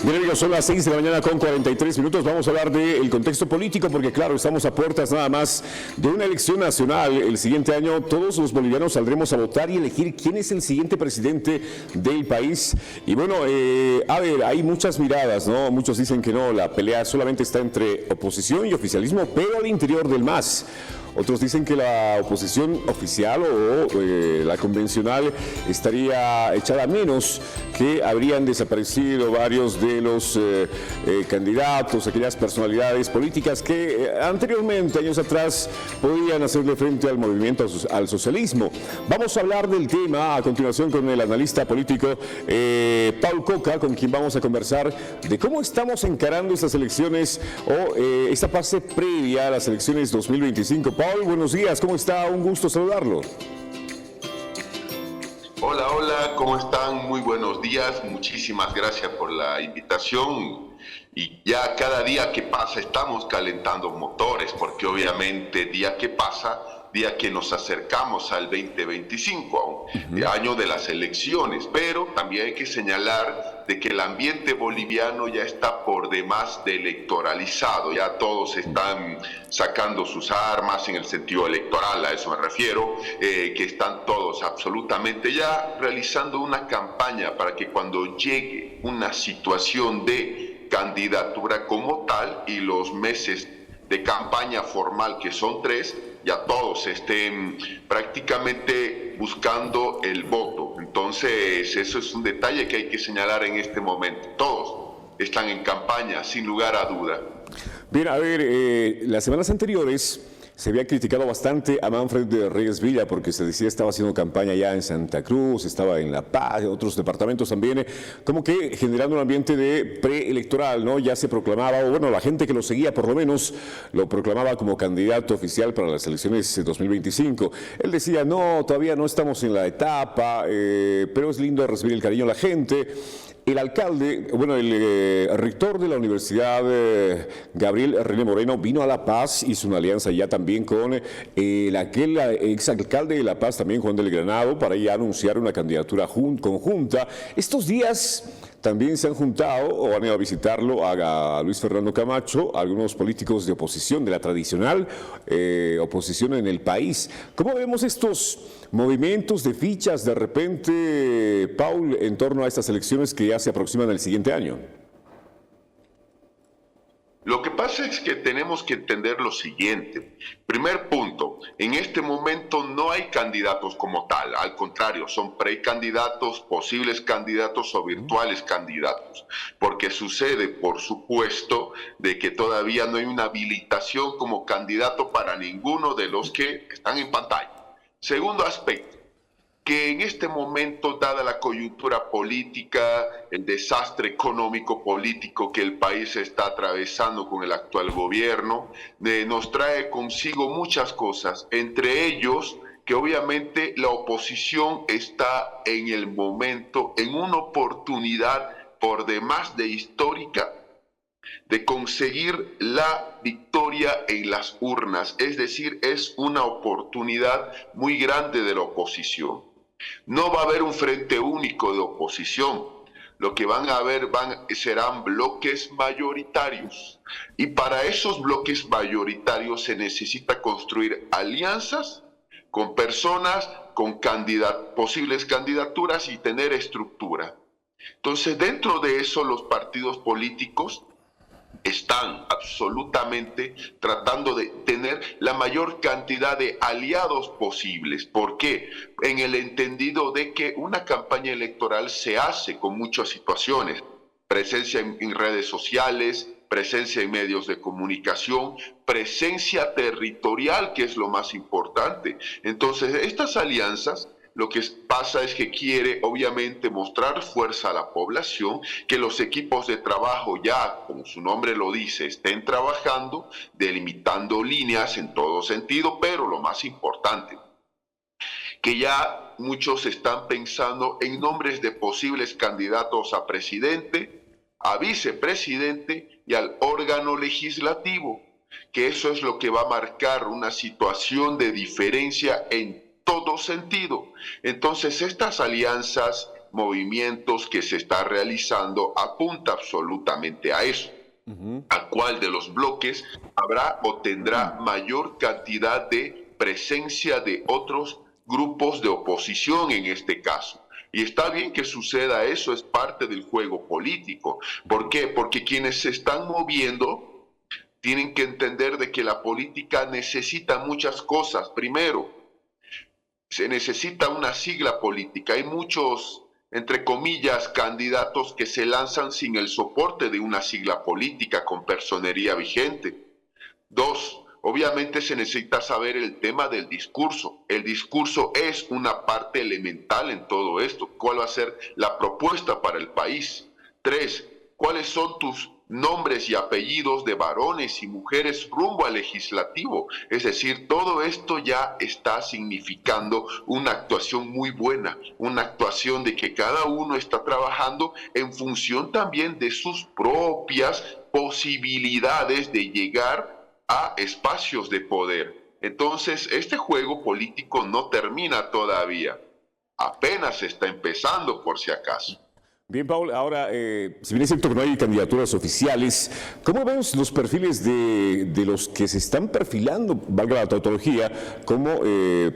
Bien, amigos, son las 6 de la mañana con 43 minutos. Vamos a hablar del contexto político porque, claro, estamos a puertas nada más de una elección nacional. El siguiente año todos los bolivianos saldremos a votar y elegir quién es el siguiente presidente del país. Y bueno, a ver, hay muchas miradas, ¿no? Muchos dicen que no, la pelea solamente está entre oposición y oficialismo, pero al interior del MAS. Otros dicen que la oposición oficial o la convencional estaría echada a menos, que habrían desaparecido varios de los candidatos, aquellas personalidades políticas que anteriormente, años atrás, podían hacerle frente al movimiento, al socialismo. Vamos a hablar del tema a continuación con el analista político Paul Coca, con quien vamos a conversar de cómo estamos encarando estas elecciones o esta fase previa a las elecciones 2025. Paul, buenos días, ¿cómo está? Un gusto saludarlo. Hola, hola, ¿cómo están? Muy buenos días, muchísimas gracias por la invitación. Y ya cada día que pasa estamos calentando motores, porque obviamente día que pasa, día que nos acercamos al 2025, año de las elecciones, pero también hay que señalar de que el ambiente boliviano ya está por demás de electoralizado, ya todos están sacando sus armas en el sentido electoral, a eso me refiero, que están todos absolutamente ya realizando una campaña para que cuando llegue una situación de candidatura como tal y los meses de campaña formal, que son 3, ya todos estén prácticamente buscando el voto. Entonces, eso es un detalle que hay que señalar en este momento. Todos están en campaña, sin lugar a duda. Bien, a ver, las semanas anteriores se había criticado bastante a Manfred de Reyes Villa porque se decía estaba haciendo campaña ya en Santa Cruz, estaba en La Paz, en otros departamentos también, como que generando un ambiente de preelectoral, ¿no? Ya se proclamaba, o bueno, la gente que lo seguía por lo menos lo proclamaba como candidato oficial para las elecciones 2025. Él decía, no, todavía no estamos en la etapa, pero es lindo recibir el cariño de la gente. El alcalde, bueno, el rector de la universidad, Gabriel René Moreno, vino a La Paz, hizo una alianza ya también con aquel exalcalde de La Paz, también Juan del Granado, para ya anunciar una candidatura conjunta. Estos días también se han juntado o han ido a visitarlo a Luis Fernando Camacho, algunos políticos de oposición, de la tradicional oposición en el país. ¿Cómo vemos estos movimientos de fichas de repente, Paul, en torno a estas elecciones que ya se aproximan el siguiente año? Lo que pasa es que tenemos que entender lo siguiente. Primer punto, en este momento no hay candidatos como tal, al contrario, son precandidatos, posibles candidatos o virtuales candidatos, porque sucede, por supuesto, de que todavía no hay una habilitación como candidato para ninguno de los que están en pantalla. Segundo aspecto, que en este momento, dada la coyuntura política, el desastre económico-político que el país está atravesando con el actual gobierno, nos trae consigo muchas cosas, entre ellos que obviamente la oposición está en el momento, en una oportunidad por demás de histórica, de conseguir la victoria en las urnas, es decir, es una oportunidad muy grande de la oposición. No va a haber un frente único de oposición. Lo que van a haber serán bloques mayoritarios. Y para esos bloques mayoritarios se necesita construir alianzas con personas, con posibles candidaturas y tener estructura. Entonces, dentro de eso, los partidos políticos están absolutamente tratando de tener la mayor cantidad de aliados posibles. ¿Por qué? En el entendido de que una campaña electoral se hace con muchas situaciones. Presencia en redes sociales, presencia en medios de comunicación, presencia territorial, que es lo más importante. Entonces, estas alianzas, lo que pasa es que quiere obviamente mostrar fuerza a la población, que los equipos de trabajo ya, como su nombre lo dice, estén trabajando, delimitando líneas en todo sentido, pero lo más importante, que ya muchos están pensando en nombres de posibles candidatos a presidente, a vicepresidente y al órgano legislativo, que eso es lo que va a marcar una situación de diferencia en todo sentido. Entonces, estas alianzas movimientos que se está realizando apunta absolutamente a eso. ¿A cuál de los bloques habrá o tendrá mayor cantidad de presencia de otros grupos de oposición en este caso? Y está bien que suceda eso, es parte del juego político. ¿Por qué? Porque quienes se están moviendo tienen que entender de que la política necesita muchas cosas. Primero, se necesita una sigla política. Hay muchos, entre comillas, candidatos que se lanzan sin el soporte de una sigla política con personería vigente. Dos, obviamente se necesita saber el tema del discurso. El discurso es una parte elemental en todo esto. ¿Cuál va a ser la propuesta para el país? Tres, ¿cuáles son tus nombres y apellidos de varones y mujeres rumbo al legislativo? Es decir, todo esto ya está significando una actuación muy buena, una actuación de que cada uno está trabajando en función también de sus propias posibilidades de llegar a espacios de poder. Entonces, este juego político no termina todavía, apenas está empezando por si acaso. Bien, Paul, ahora, si bien es cierto que no hay candidaturas oficiales, ¿cómo vemos los perfiles de los que se están perfilando, valga la tautología, como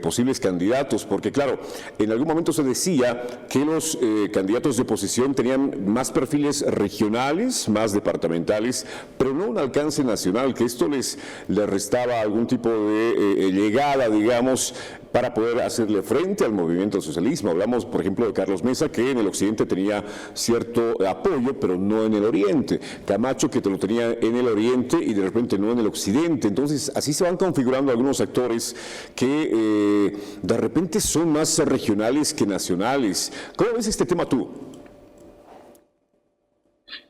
posibles candidatos? Porque, claro, en algún momento se decía que los candidatos de oposición tenían más perfiles regionales, más departamentales, pero no un alcance nacional, que esto les restaba algún tipo de llegada, digamos, para poder hacerle frente al movimiento del socialismo. Hablamos, por ejemplo, de Carlos Mesa, que en el occidente tenía cierto apoyo, pero no en el oriente. Camacho, que te lo tenía en el oriente y de repente no en el occidente. Entonces, así se van configurando algunos actores que de repente son más regionales que nacionales. ¿Cómo ves este tema tú?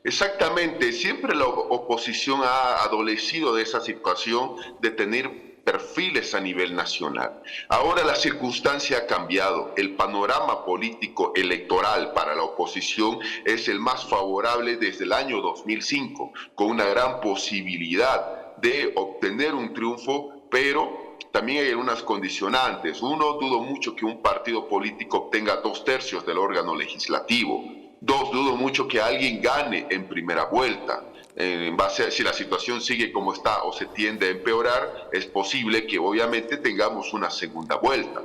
Exactamente, siempre la oposición ha adolecido de esa situación de tener perfiles a nivel nacional. Ahora la circunstancia ha cambiado. El panorama político electoral para la oposición es el más favorable desde el año 2005, con una gran posibilidad de obtener un triunfo, pero también hay algunas condicionantes. Uno, dudo mucho que un partido político obtenga 2/3 del órgano legislativo. Dos, dudo mucho que alguien gane en primera vuelta. En base a si la situación sigue como está o se tiende a empeorar, es posible que obviamente tengamos una segunda vuelta.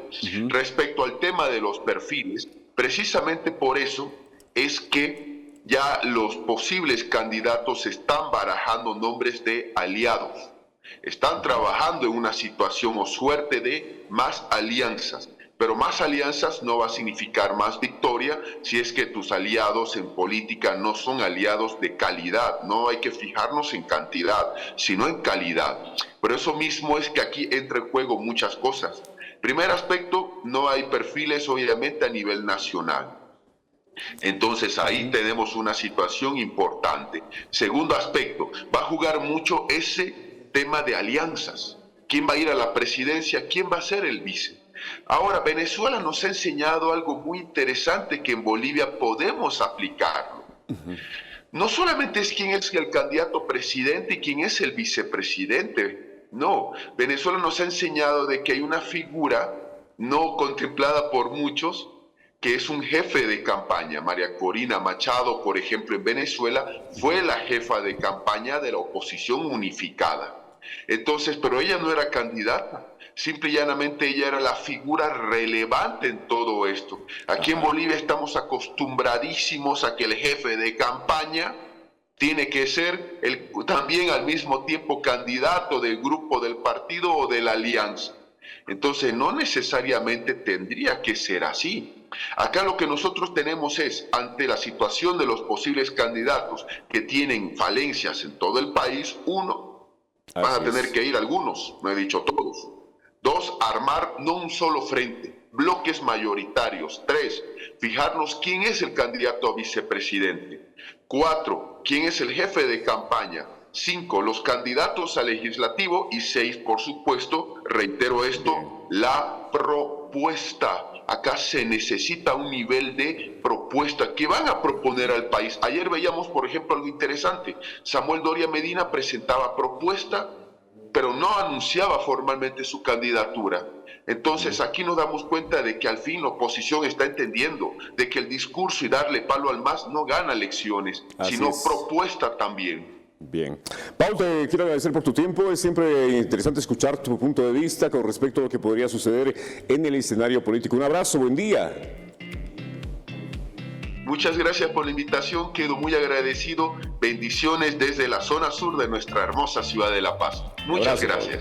Respecto al tema de los perfiles, precisamente por eso es que ya los posibles candidatos están barajando nombres de aliados. Están trabajando en una situación o suerte de más alianzas. Pero más alianzas no va a significar más victoria si es que tus aliados en política no son aliados de calidad. No hay que fijarnos en cantidad, sino en calidad. Por eso mismo es que aquí entra en juego muchas cosas. Primer aspecto, no hay perfiles obviamente a nivel nacional. Entonces ahí tenemos una situación importante. Segundo aspecto, va a jugar mucho ese tema de alianzas. ¿Quién va a ir a la presidencia? ¿Quién va a ser el vice? Ahora, Venezuela nos ha enseñado algo muy interesante que en Bolivia podemos aplicarlo. No solamente es quién es el candidato presidente y quién es el vicepresidente. No, Venezuela nos ha enseñado de que hay una figura no contemplada por muchos, que es un jefe de campaña. María Corina Machado, por ejemplo, en Venezuela, fue la jefa de campaña de la oposición unificada. Entonces, pero ella no era candidata, simple y llanamente ella era la figura relevante en todo esto. Aquí en Bolivia estamos acostumbradísimos a que el jefe de campaña tiene que ser también al mismo tiempo candidato del grupo del partido o de la alianza. Entonces, no necesariamente tendría que ser así. Acá lo que nosotros tenemos es, ante la situación de los posibles candidatos que tienen falencias en todo el país, uno, van a tener que ir algunos, no he dicho todos. Dos, armar no un solo frente, bloques mayoritarios. Tres, fijarnos quién es el candidato a vicepresidente. Cuatro, quién es el jefe de campaña. Cinco, los candidatos al legislativo. Y seis, por supuesto, reitero esto, la propuesta. Acá se necesita un nivel de propuesta que van a proponer al país. Ayer veíamos, por ejemplo, algo interesante. Samuel Doria Medina presentaba propuesta, pero no anunciaba formalmente su candidatura. Entonces aquí nos damos cuenta de que al fin la oposición está entendiendo de que el discurso y darle palo al MAS no gana elecciones, sino propuesta también. Bien. Paul, te quiero agradecer por tu tiempo. Es siempre interesante escuchar tu punto de vista con respecto a lo que podría suceder en el escenario político. Un abrazo, buen día. Muchas gracias por la invitación, quedo muy agradecido. Bendiciones desde la zona sur de nuestra hermosa ciudad de La Paz. Muchas gracias.